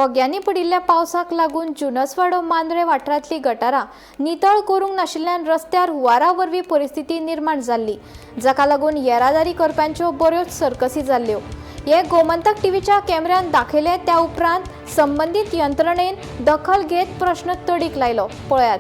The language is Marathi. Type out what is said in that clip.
बोग्यांनी पडिल्ल्या पावसाक लागून जुनस वाडो मांद्रे वाठारांतली गटारां नितळ करूंक नाशिल्ल्यान रस्त्यार हुंवारा वरवीं परिस्थिती निर्माण जाल्ली, जाका लागून येरादारी करप्यांच्यो बऱ्योच सर्कसी जाल्ल्यो। हे गोमंतक टीव्हीच्या कॅमेऱ्यान दाखयले त्या उपरांत संबंधीत यंत्रणेन दखल घेत प्रश्न तडीक लायलो। पळयात।